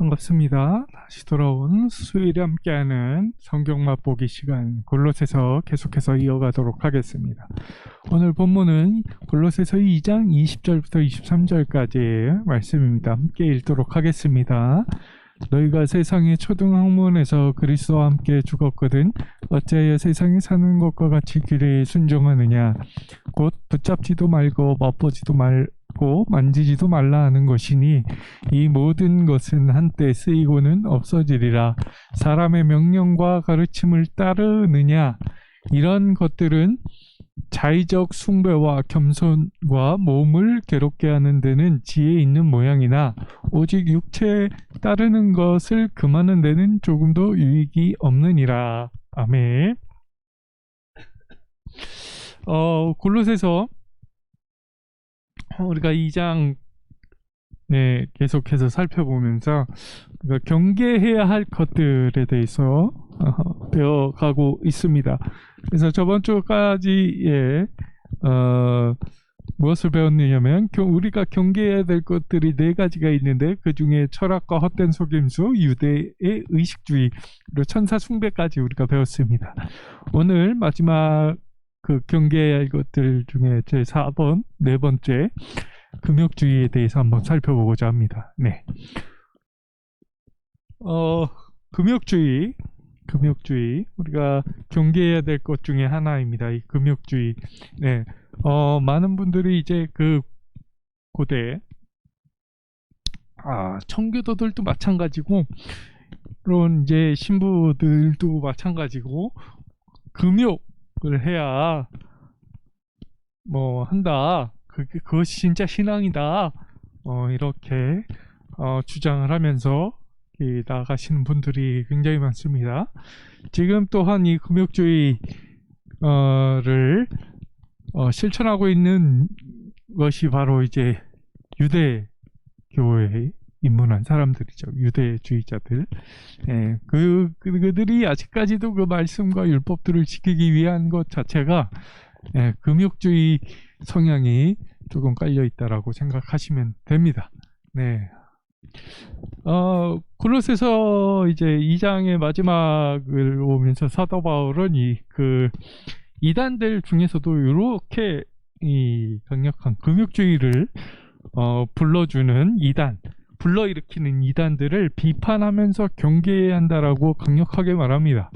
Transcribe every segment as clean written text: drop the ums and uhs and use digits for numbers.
반갑습니다. 다시 돌아온 수요일에 함께하는 성경 맛보기 시간 골로새서 계속해서 이어가도록 하겠습니다. 오늘 본문은 골로새서 2장 20절부터 23절까지의 말씀입니다. 함께 읽도록 하겠습니다. 너희가 세상의 초등학문에서 그리스도와 함께 죽었거든 어찌하여 세상에 사는 것과 같이 규례에 순종하느냐. 곧 붙잡지도 말고 맛보지도 말고 만지지도 말라 하는 것이니 이 모든 것은 한때 쓰이고는 없어지리라. 사람의 명령과 가르침을 따르느냐. 이런 것들은 자의적 숭배와 겸손과 몸을 괴롭게 하는 데는 지혜 있는 모양이나 오직 육체에 따르는 것을 금하는 데는 조금도 유익이 없느니라. 아멘. 골로새서 우리가 2장 계속해서 살펴보면서 경계해야 할 것들에 대해서 배워가고 있습니다. 그래서 저번 주까지에 무엇을 배웠느냐면 우리가 경계해야 될 것들이 4가지가 있는데 그 중에 철학과 헛된 속임수, 유대의 의식주의, 그리고 천사 숭배까지 우리가 배웠습니다. 오늘 마지막 그 경계해야 할 것들 중에 제 4번, 4번째 금욕주의에 대해서 한번 살펴보고자 합니다. 네. 금욕주의 우리가 경계해야 될 것 중에 하나입니다. 이 금욕주의. 네. 많은 분들이 이제 그 고대 청교도들도 마찬가지고 그런 이제 신부들도 마찬가지고 금욕을 해야 뭐 한다. 그것이 진짜 신앙이다. 이렇게 주장을 하면서 나아가시는 분들이 굉장히 많습니다. 지금 또한 이 금욕주의를 실천하고 있는 것이 바로 이제 유대교회에 입문한 사람들이죠. 유대주의자들. 그들이 아직까지도 그 말씀과 율법들을 지키기 위한 것 자체가 금욕주의 성향이 조금 깔려 있다라고 생각하시면 됩니다. 네. 골로새서 이제 2장의 마지막을 오면서 사도 바울은 그 이단들 중에서도 이렇게 이 강력한 금욕주의를 불러주는 불러일으키는 이단들을 비판하면서 경계해야 한다라고 강력하게 말합니다.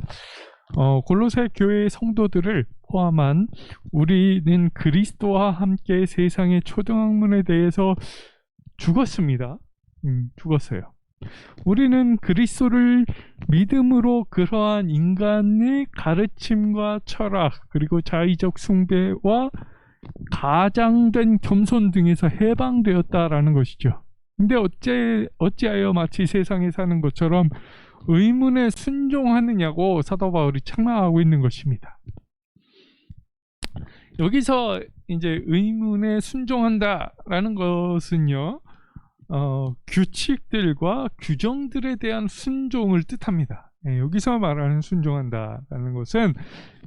골로새 교회의 성도들을 포함한 우리는 그리스도와 함께 세상의 초등학문에 대해서 죽었습니다. 죽었어요. 우리는 그리스도를 믿음으로 그러한 인간의 가르침과 철학 그리고 자의적 숭배와 가장된 겸손 등에서 해방되었다라는 것이죠. 근데 어찌하여 마치 세상에 사는 것처럼 의문에 순종하느냐고 사도 바울이 책망하고 있는 것입니다. 여기서 이제 의문에 순종한다라는 것은요, 규칙들과 규정들에 대한 순종을 뜻합니다. 여기서 말하는 순종한다라는 것은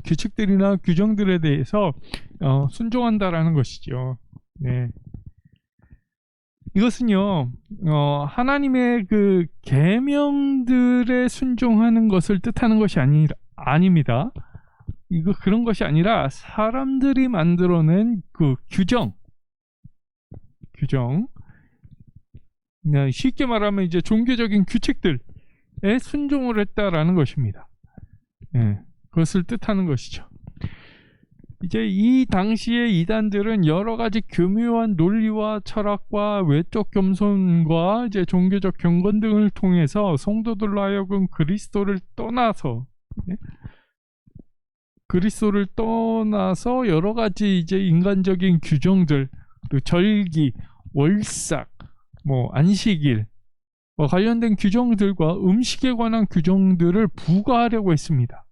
규칙들이나 규정들에 대해서 순종한다라는 것이죠. 네. 이것은요, 하나님의 그 계명들에 순종하는 것을 뜻하는 것이 아닙니다. 그런 것이 아니라 사람들이 만들어낸 그 규정. 쉽게 말하면 이제 종교적인 규칙들에 순종을 했다라는 것입니다. 그것을 뜻하는 것이죠. 이제 이 당시의 이단들은 여러 가지 교묘한 논리와 철학과 외적 겸손과 이제 종교적 경건 등을 통해서 성도들로 하여금 그리스도를 떠나서 여러 가지 이제 인간적인 규정들, 그리고 절기, 월삭, 안식일 관련된 규정들과 음식에 관한 규정들을 부과하려고 했습니다.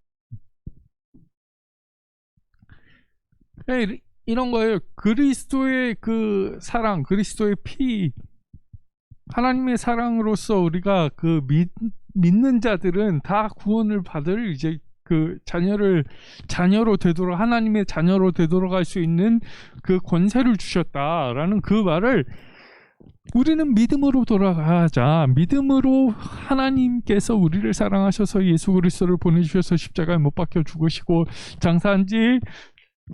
이런 거예요. 그리스도의 그 사랑, 그리스도의 피, 하나님의 사랑으로서 우리가 그 믿는 자들은 다 구원을 받을 이제 그 자녀로 되도록 하나님의 자녀로 되도록 할 수 있는 그 권세를 주셨다라는 그 말을 우리는 믿음으로 돌아가자. 믿음으로 하나님께서 우리를 사랑하셔서 예수 그리스도를 보내주셔서 십자가에 못 박혀 죽으시고 장사한 지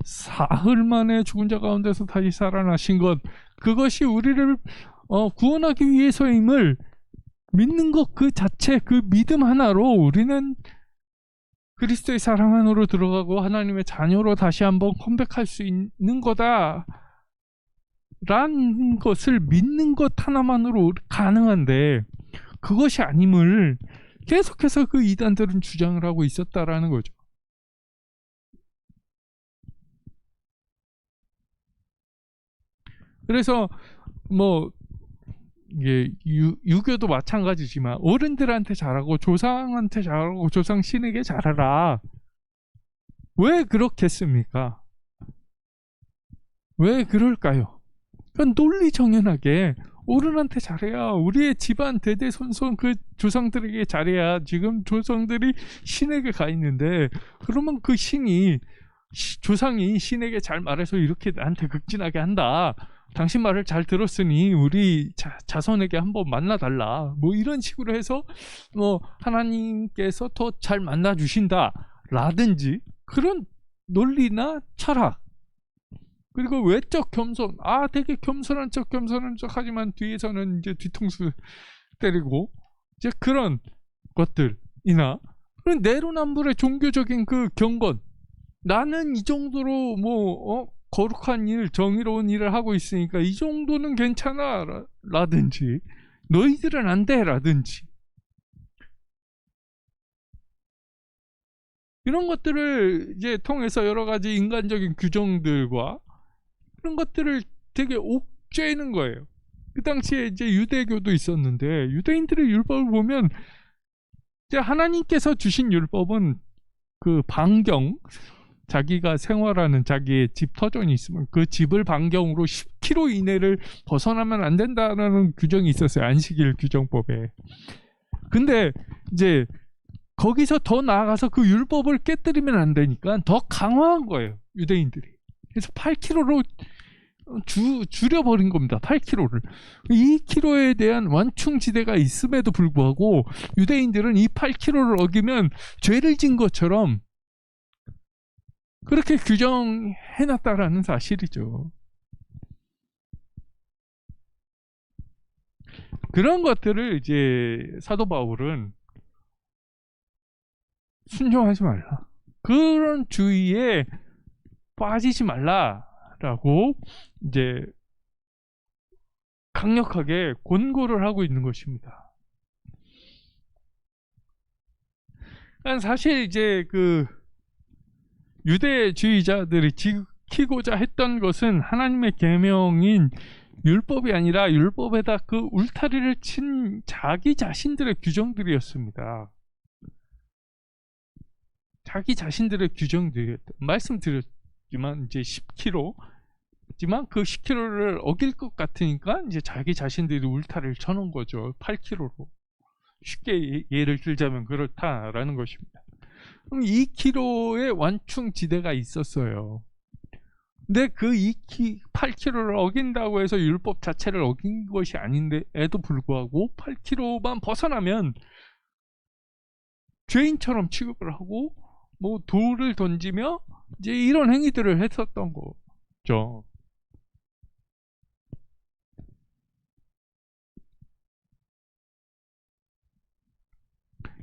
사흘 만에 죽은 자 가운데서 다시 살아나신 것, 그것이 우리를 구원하기 위해서임을 믿는 것 그 자체, 그 믿음 하나로 우리는 그리스도의 사랑 안으로 들어가고 하나님의 자녀로 다시 한번 컴백할 수 있는 거다 라는 것을 믿는 것 하나만으로 가능한데, 그것이 아님을 계속해서 그 이단들은 주장을 하고 있었다라는 거죠. 그래서 뭐 이게 유교도 마찬가지지만 어른들한테 잘하고 조상한테 잘하고 조상 신에게 잘하라. 왜 그렇겠습니까? 왜 그럴까요? 그건 논리정연하게 어른한테 잘해야, 우리의 집안 대대손손 그 조상들에게 잘해야 지금 조상들이 신에게 가 있는데, 그러면 그 신이, 조상이 신에게 잘 말해서 이렇게 나한테 극진하게 한다. 당신 말을 잘 들었으니 우리 자손에게 한번 만나달라. 뭐 이런 식으로 해서 뭐 하나님께서 더 잘 만나주신다 라든지 그런 논리나 철학, 그리고 외적 겸손, 되게 겸손한 척 하지만 뒤에서는 이제 뒤통수 때리고 이제 그런 것들이나, 그런 내로남불의 종교적인 그 경건, 나는 이 정도로 뭐 거룩한 일, 정의로운 일을 하고 있으니까 이 정도는 괜찮아 라든지, 너희들은 안 돼 라든지, 이런 것들을 이제 통해서 여러 가지 인간적인 규정들과 그런 것들을 되게 옥죄는 거예요. 그 당시에 이제 유대교도 있었는데, 유대인들의 율법을 보면 이제 하나님께서 주신 율법은 그 반경, 자기가 생활하는 자기의 집 터전이 있으면 그 집을 반경으로 10km 이내를 벗어나면 안 된다는 규정이 있었어요. 안식일 규정법에. 근데 이제 거기서 더 나아가서 그 율법을 깨뜨리면 안 되니까 더 강화한 거예요, 유대인들이. 그래서 8km로 줄여버린 겁니다. 8km를. 2km에 대한 완충지대가 있음에도 불구하고 유대인들은 이 8km를 어기면 죄를 진 것처럼 그렇게 규정해놨다라는 사실이죠. 그런 것들을 이제 사도 바울은 순종하지 말라, 그런 주의에 빠지지 말라라고 이제 강력하게 권고를 하고 있는 것입니다. 사실 이제 그 유대주의자들이 지키고자 했던 것은 하나님의 계명인 율법이 아니라 율법에다 그 울타리를 친 자기 자신들의 규정들이었습니다. 자기 자신들의 규정들이었다. 말씀드렸지만 이제 10km지만 그 10km를 어길 것 같으니까 이제 자기 자신들이 울타리를 쳐놓은 거죠. 8km로. 쉽게 예를 들자면 그렇다라는 것입니다. 그럼 2km의 완충지대가 있었어요. 근데 그 8km를 어긴다고 해서 율법 자체를 어긴 것이 아닌데에도 불구하고 8km만 벗어나면 죄인처럼 취급을 하고 뭐 돌을 던지며 이제 이런 행위들을 했었던 거죠.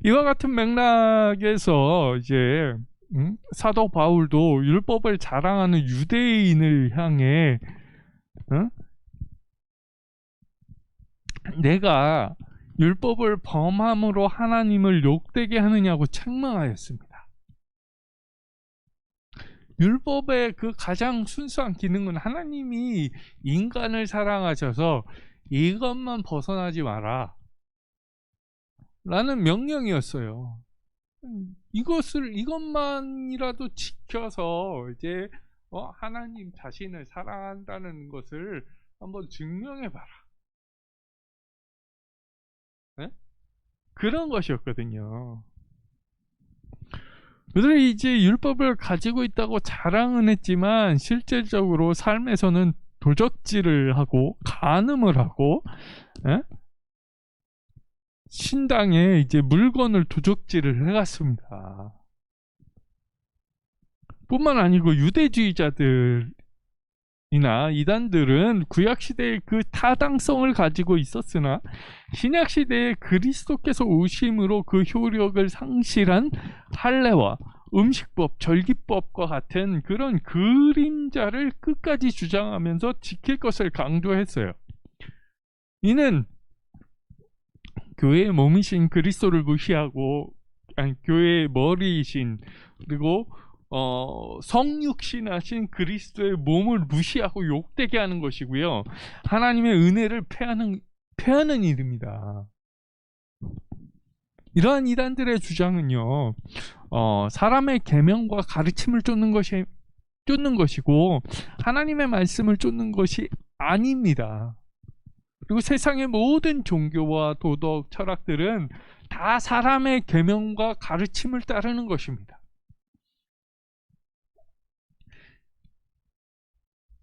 이와 같은 맥락에서 이제 사도 바울도 율법을 자랑하는 유대인을 향해 내가 율법을 범함으로 하나님을 욕되게 하느냐고 책망하였습니다. 율법의 그 가장 순수한 기능은 하나님이 인간을 사랑하셔서 이것만 벗어나지 마라 라는 명령이었어요. 이것만이라도 지켜서 이제 하나님 자신을 사랑한다는 것을 한번 증명해봐라. 네? 그런 것이었거든요. 그들이 이제 율법을 가지고 있다고 자랑은 했지만 실질적으로 삶에서는 도적질을 하고 간음을 하고, 예? 신당에 이제 물건을 도적질을 해갔습니다. 뿐만 아니고 유대주의자들이나 이단들은 구약시대의 그 타당성을 가지고 있었으나 신약시대에 그리스도께서 오심으로 그 효력을 상실한 할례와 음식법, 절기법과 같은 그런 그림자를 끝까지 주장하면서 지킬 것을 강조했어요. 이는 교회의 몸이신 그리스도를 무시하고, 아니, 교회의 머리이신, 그리고 성육신하신 그리스도의 몸을 무시하고 욕되게 하는 것이고요, 하나님의 은혜를 폐하는 일입니다. 이러한 이단들의 주장은요, 사람의 계명과 가르침을 쫓는 것이고 하나님의 말씀을 쫓는 것이 아닙니다. 그리고 세상의 모든 종교와 도덕, 철학들은 다 사람의 계명과 가르침을 따르는 것입니다.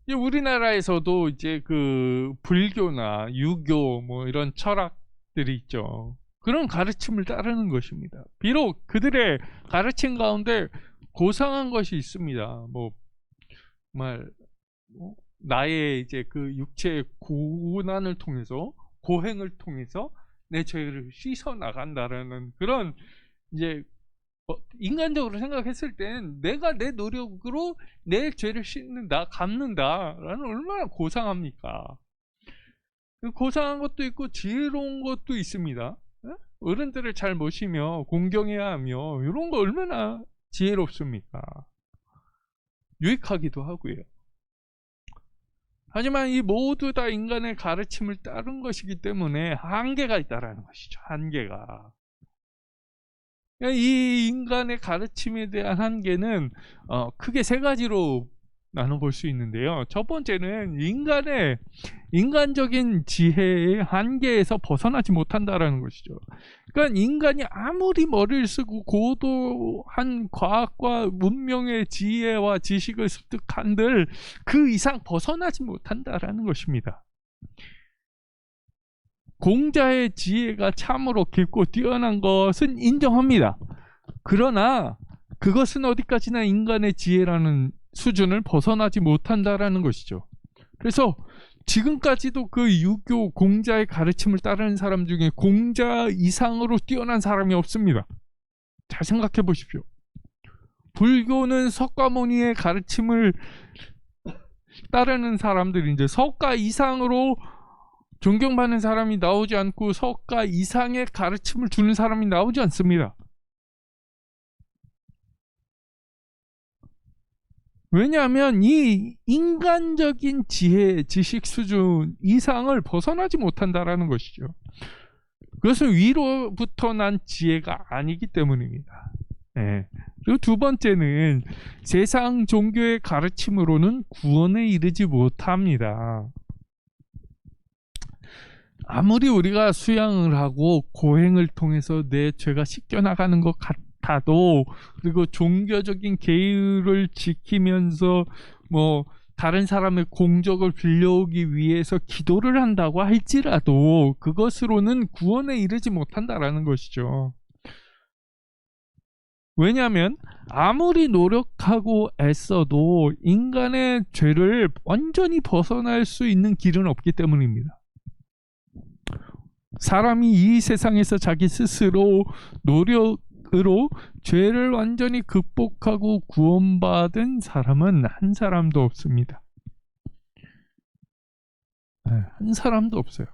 우리나라에서도 이제 그 불교나 유교 뭐 이런 철학들이 있죠. 그런 가르침을 따르는 것입니다. 비록 그들의 가르침 가운데 고상한 것이 있습니다. 뭐 정말 나의 이제 그 육체의 고난을 통해서, 고행을 통해서 내 죄를 씻어 나간다라는 그런, 이제 인간적으로 생각했을 때는 내가 내 노력으로 내 죄를 씻는다, 갚는다라는, 얼마나 고상합니까? 고상한 것도 있고 지혜로운 것도 있습니다. 어른들을 잘 모시며 공경해야 하며, 이런 거 얼마나 지혜롭습니까? 유익하기도 하고요. 하지만 이 모두 다 인간의 가르침을 따른 것이기 때문에 한계가 있다라는 것이죠. 한계가. 이 인간의 가르침에 대한 한계는 크게 세 가지로 나눠볼 수 있는데요. 첫 번째는 인간적인 지혜의 한계에서 벗어나지 못한다라는 것이죠. 그러니까 인간이 아무리 머리를 쓰고 고도한 과학과 문명의 지혜와 지식을 습득한들 그 이상 벗어나지 못한다라는 것입니다. 공자의 지혜가 참으로 깊고 뛰어난 것은 인정합니다. 그러나 그것은 어디까지나 인간의 지혜라는 수준을 벗어나지 못한다라는 것이죠. 그래서 지금까지도 그 유교 공자의 가르침을 따르는 사람 중에 공자 이상으로 뛰어난 사람이 없습니다. 잘 생각해 보십시오. 불교는 석가모니의 가르침을 따르는 사람들이 이제 석가 이상으로 존경받는 사람이 나오지 않고 석가 이상의 가르침을 주는 사람이 나오지 않습니다. 왜냐하면 이 인간적인 지혜, 지식 수준 이상을 벗어나지 못한다라는 것이죠. 그것은 위로부터 난 지혜가 아니기 때문입니다. 네. 그리고 두 번째는 세상 종교의 가르침으로는 구원에 이르지 못합니다. 아무리 우리가 수양을 하고 고행을 통해서 내 죄가 씻겨나가는 것 같아도, 그리고 종교적인 계율을 지키면서 뭐 다른 사람의 공적을 빌려오기 위해서 기도를 한다고 할지라도 그것으로는 구원에 이르지 못한다라는 것이죠. 왜냐하면 아무리 노력하고 애써도 인간의 죄를 완전히 벗어날 수 있는 길은 없기 때문입니다. 사람이 이 세상에서 자기 스스로 노력으로 죄를 완전히 극복하고 구원받은 사람은 한 사람도 없습니다. 한 사람도 없어요.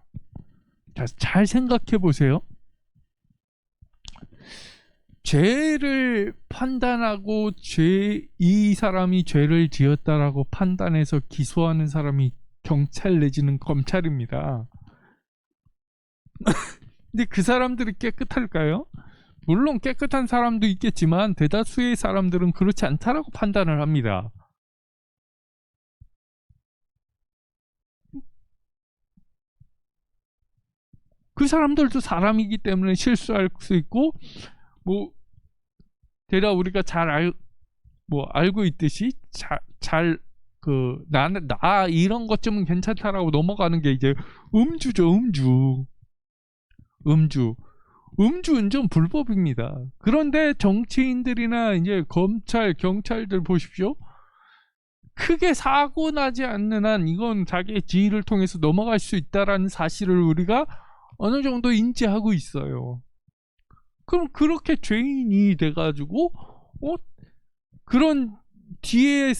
자, 잘 생각해 보세요. 죄를 판단하고 이 사람이 죄를 지었다라고 판단해서 기소하는 사람이 경찰 내지는 검찰입니다. 근데 그 사람들이 깨끗할까요? 물론 깨끗한 사람도 있겠지만 대다수의 사람들은 그렇지 않다라고 판단을 합니다. 그 사람들도 사람이기 때문에 실수할 수 있고, 뭐 대략 우리가 잘 알고 있듯이 잘 나 이런 것쯤은 괜찮다라고 넘어가는 게 이제 음주죠. 음주 운전 불법입니다. 그런데 정치인들이나 이제 검찰, 경찰들 보십시오. 크게 사고 나지 않는 한 이건 자기의 지위를 통해서 넘어갈 수 있다라는 사실을 우리가 어느 정도 인지하고 있어요. 그럼 그렇게 죄인이 돼가지고 그런 뒤에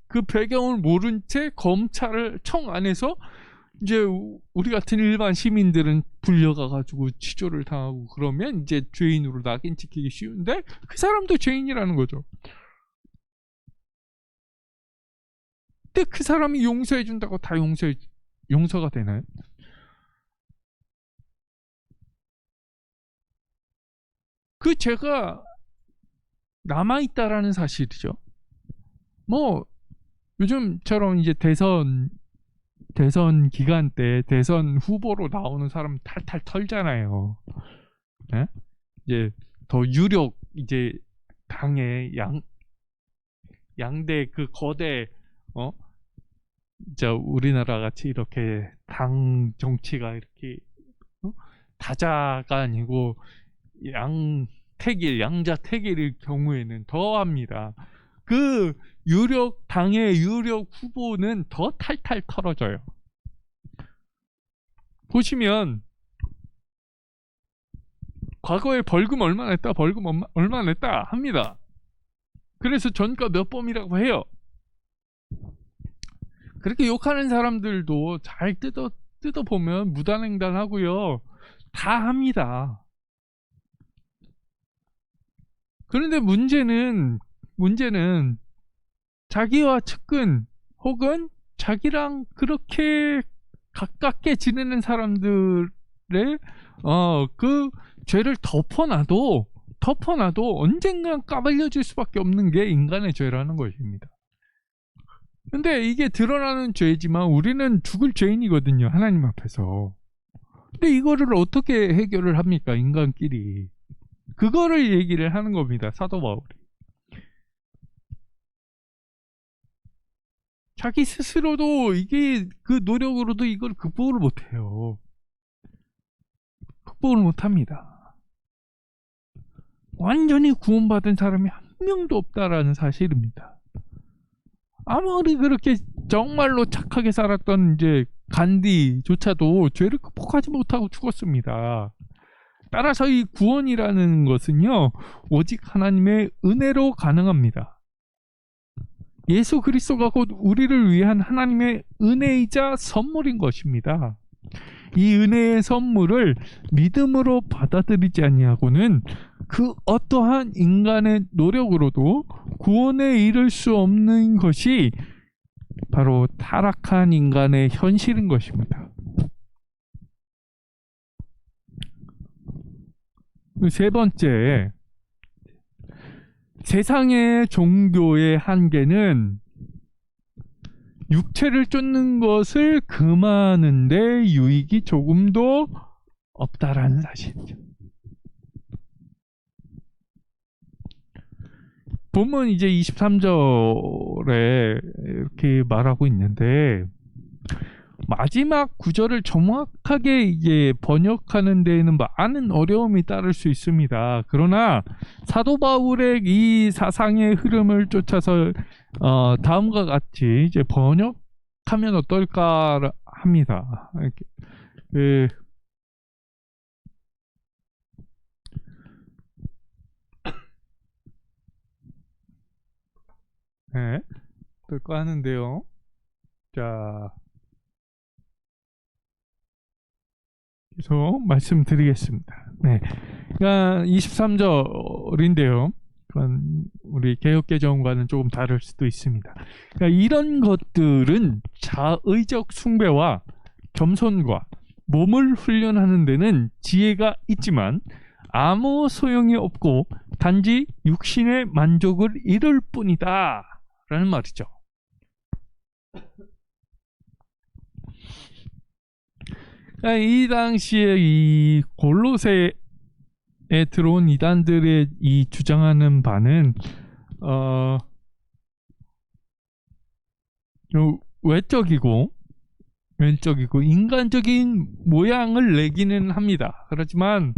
그 배경을 모른 채 검찰청 안에서 이제 우리 같은 일반 시민들은 불려가가지고 취조를 당하고 그러면 이제 죄인으로 낙인 찍히기 쉬운데 그 사람도 죄인이라는 거죠. 근데 그 사람이 용서해준다고 다 용서가 되나요? 그 죄가 남아있다라는 사실이죠. 뭐 요즘처럼 이제 대선 기간 때 대선 후보로 나오는 사람 탈탈 털잖아요. 예? 이제 더 유력 이제 당의 양대 그 거대 우리나라 같이 이렇게 당 정치가 이렇게 다자가 아니고 양자택일의 경우에는 더 합니다. 그 당의 유력 후보는 더 탈탈 털어져요. 보시면 과거에 벌금 얼마 냈다 얼마 냈다 합니다. 그래서 전과 몇 범이라고 해요. 그렇게 욕하는 사람들도 잘 뜯어보면 무단횡단하고요. 다 합니다. 그런데 문제는 자기와 측근 혹은 자기랑 그렇게 가깝게 지내는 사람들의 그 죄를 덮어놔도 언젠간 까발려질 수밖에 없는 게 인간의 죄라는 것입니다. 근데 이게 드러나는 죄지만 우리는 죽을 죄인이거든요, 하나님 앞에서. 근데 이거를 어떻게 해결을 합니까, 인간끼리? 그거를 얘기를 하는 겁니다, 사도 바울이. 자기 스스로도 이게 그 노력으로도 이걸 극복을 못해요. 극복을 못합니다. 완전히 구원받은 사람이 한 명도 없다라는 사실입니다. 아무리 그렇게 정말로 착하게 살았던 이제 간디조차도 죄를 극복하지 못하고 죽었습니다. 따라서 이 구원이라는 것은요, 오직 하나님의 은혜로 가능합니다. 예수 그리스도가 곧 우리를 위한 하나님의 은혜이자 선물인 것입니다. 이 은혜의 선물을 믿음으로 받아들이지 아니하고는 그 어떠한 인간의 노력으로도 구원에 이를 수 없는 것이 바로 타락한 인간의 현실인 것입니다. 세 번째, 세상의 종교의 한계는 육체를 쫓는 것을 금하는데 유익이 조금도 없다라는 사실이죠. 보면 이제 23절에 이렇게 말하고 있는데 마지막 구절을 정확하게 이제 번역하는 데에는 많은 어려움이 따를 수 있습니다. 그러나 사도 바울의 이 사상의 흐름을 쫓아서 다음과 같이 이제 번역하면 어떨까 합니다. 네, 어떨까 하는데요. 자, 계속 말씀드리겠습니다. 네, 그러니까 23절인데요. 우리 개혁개정과는 조금 다를 수도 있습니다. 그러니까 이런 것들은 자의적 숭배와 겸손과 몸을 훈련하는 데는 지혜가 있지만 아무 소용이 없고 단지 육신의 만족을 이룰 뿐이다 라는 말이죠. 그러니까 이 당시에 이 골로새에 들어온 이단들의 이 주장하는 바는 외적이고 인간적인 모양을 내기는 합니다. 그렇지만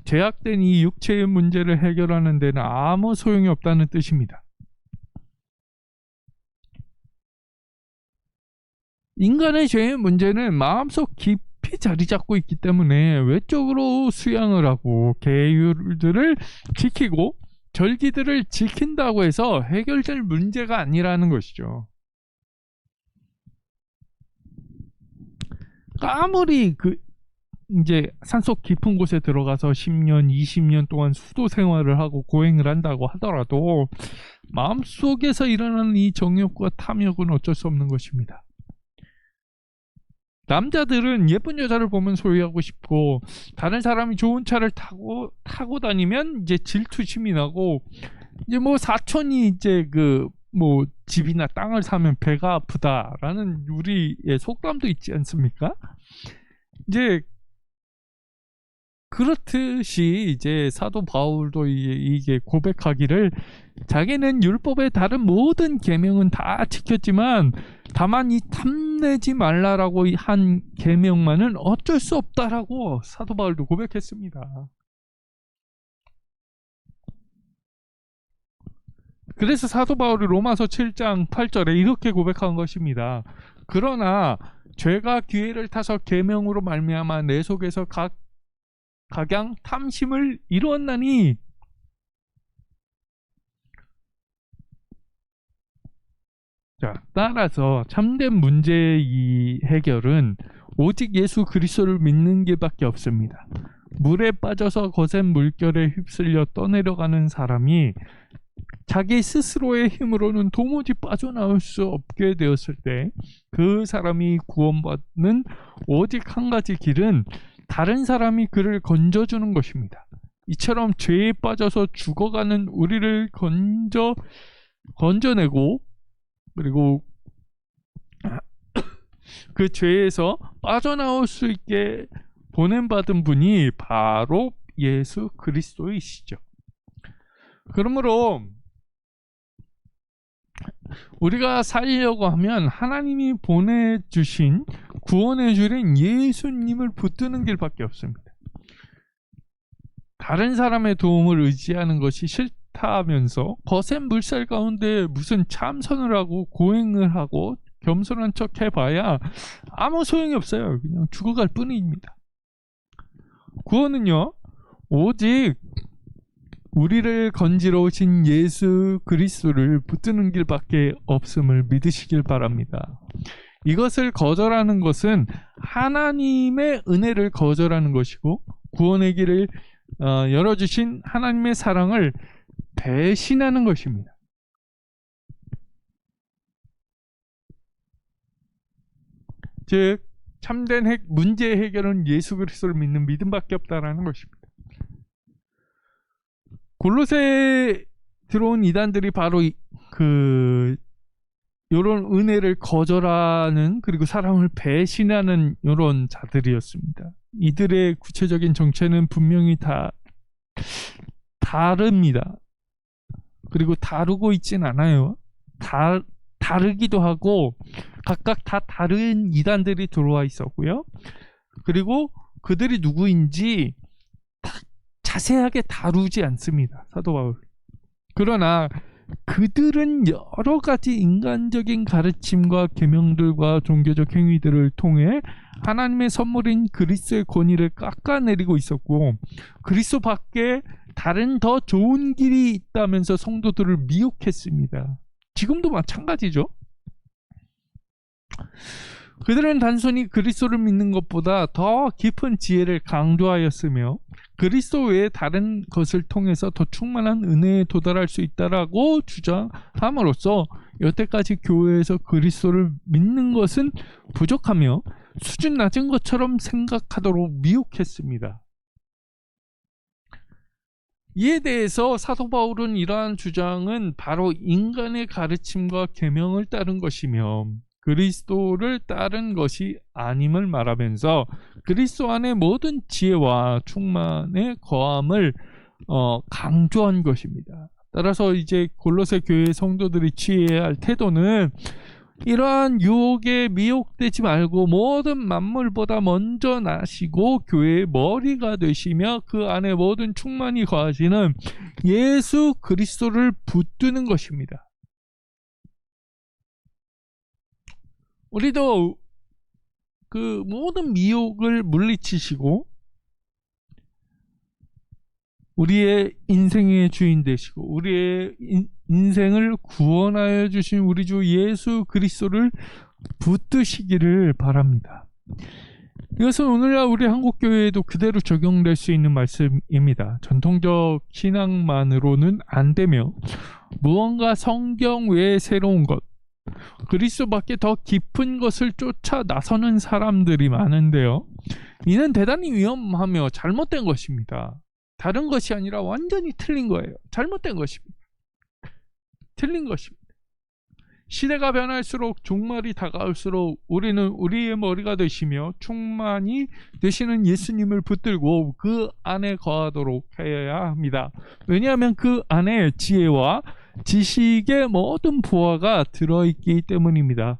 죄악된 이 육체의 문제를 해결하는 데는 아무 소용이 없다는 뜻입니다. 인간의 죄의 문제는 마음속 깊이 자리 잡고 있기 때문에 외적으로 수양을 하고 계율들을 지키고 절기들을 지킨다고 해서 해결될 문제가 아니라는 것이죠. 아무리 이제 산속 깊은 곳에 들어가서 10년, 20년 동안 수도 생활을 하고 고행을 한다고 하더라도 마음속에서 일어나는 이 정욕과 탐욕은 어쩔 수 없는 것입니다. 남자들은 예쁜 여자를 보면 소유하고 싶고, 다른 사람이 좋은 차를 타고 다니면 이제 질투심이 나고, 이제 뭐 사촌이 이제 뭐 집이나 땅을 사면 배가 아프다라는 우리의 속담도 있지 않습니까? 이제 그렇듯이 이제 사도 바울도 이게 고백하기를, 자기는 율법의 다른 모든 계명은 다 지켰지만 다만 이 탐내지 말라라고 한 계명만은 어쩔 수 없다라고 사도 바울도 고백했습니다. 그래서 사도 바울이 로마서 7장 8절에 이렇게 고백한 것입니다. 그러나 죄가 기회를 타서 계명으로 말미암아 내 속에서 각양 탐심을 이루었나니, 자, 따라서 참된 문제의 이 해결은 오직 예수 그리스도를 믿는 게밖에 없습니다. 물에 빠져서 거센 물결에 휩쓸려 떠내려가는 사람이 자기 스스로의 힘으로는 도무지 빠져나올 수 없게 되었을 때, 그 사람이 구원받는 오직 한 가지 길은 다른 사람이 그를 건져주는 것입니다. 이처럼 죄에 빠져서 죽어가는 우리를 건져내고, 그리고 그 죄에서 빠져나올 수 있게 보냄받은 분이 바로 예수 그리스도이시죠. 그러므로 우리가 살려고 하면 하나님이 보내주신, 구원해주신 예수님을 붙드는 길밖에 없습니다. 다른 사람의 도움을 의지하는 것이 싫다면서 거센 물살 가운데 무슨 참선을 하고 고행을 하고 겸손한 척 해봐야 아무 소용이 없어요. 그냥 죽어갈 뿐입니다. 구원은요, 오직 우리를 건지러 오신 예수 그리스도를 붙드는 길밖에 없음을 믿으시길 바랍니다. 이것을 거절하는 것은 하나님의 은혜를 거절하는 것이고, 구원의 길을 열어주신 하나님의 사랑을 배신하는 것입니다. 즉, 참된 문제 해결은 예수 그리스도를 믿는 믿음밖에 없다라는 것입니다. 골로새에 들어온 이단들이 바로 이런 은혜를 거절하는, 그리고 사랑을 배신하는 이런 자들이었습니다. 이들의 구체적인 정체는 분명히 다릅니다. 그리고 다르고 있진 않아요. 다르기도 하고 각각 다 다른 이단들이 들어와 있었고요. 그리고 그들이 누구인지 자세하게 다루지 않습니다, 사도 바울. 그러나 그들은 여러 가지 인간적인 가르침과 계명들과 종교적 행위들을 통해 하나님의 선물인 그리스도의 권위를 깎아내리고 있었고, 그리스도 밖에 다른 더 좋은 길이 있다면서 성도들을 미혹했습니다. 지금도 마찬가지죠. 그들은 단순히 그리스도를 믿는 것보다 더 깊은 지혜를 강조하였으며, 그리스도 외에 다른 것을 통해서 더 충만한 은혜에 도달할 수 있다라고 주장함으로써 여태까지 교회에서 그리스도를 믿는 것은 부족하며 수준 낮은 것처럼 생각하도록 미혹했습니다. 이에 대해서 사도 바울은 이러한 주장은 바로 인간의 가르침과 계명을 따른 것이며 그리스도를 따른 것이 아님을 말하면서 그리스도 안의 모든 지혜와 충만의 거함을 강조한 것입니다. 따라서 이제 골로새 교회 성도들이 취해야 할 태도는 이러한 유혹에 미혹되지 말고 모든 만물보다 먼저 나시고 교회의 머리가 되시며 그 안에 모든 충만이 거하시는 예수 그리스도를 붙드는 것입니다. 우리도 그 모든 미혹을 물리치시고 우리의 인생의 주인 되시고 우리의 인생을 구원하여 주신 우리 주 예수 그리스도를 붙드시기를 바랍니다. 이것은 오늘날 우리 한국교회에도 그대로 적용될 수 있는 말씀입니다. 전통적 신앙만으로는 안 되며 무언가 성경 외에 새로운 것, 그리스도밖에 더 깊은 것을 쫓아 나서는 사람들이 많은데요. 이는 대단히 위험하며 잘못된 것입니다. 다른 것이 아니라 완전히 틀린 거예요. 잘못된 것입니다. 틀린 것입니다. 시대가 변할수록 종말이 다가올수록 우리는 우리의 머리가 되시며 충만이 되시는 예수님을 붙들고 그 안에 거하도록 해야 합니다. 왜냐하면 그 안에 지혜와 지식의 모든 부하가 들어있기 때문입니다.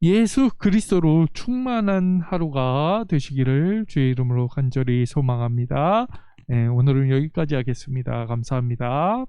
예수 그리스도로 충만한 하루가 되시기를 주의 이름으로 간절히 소망합니다. 네, 오늘은 여기까지 하겠습니다. 감사합니다.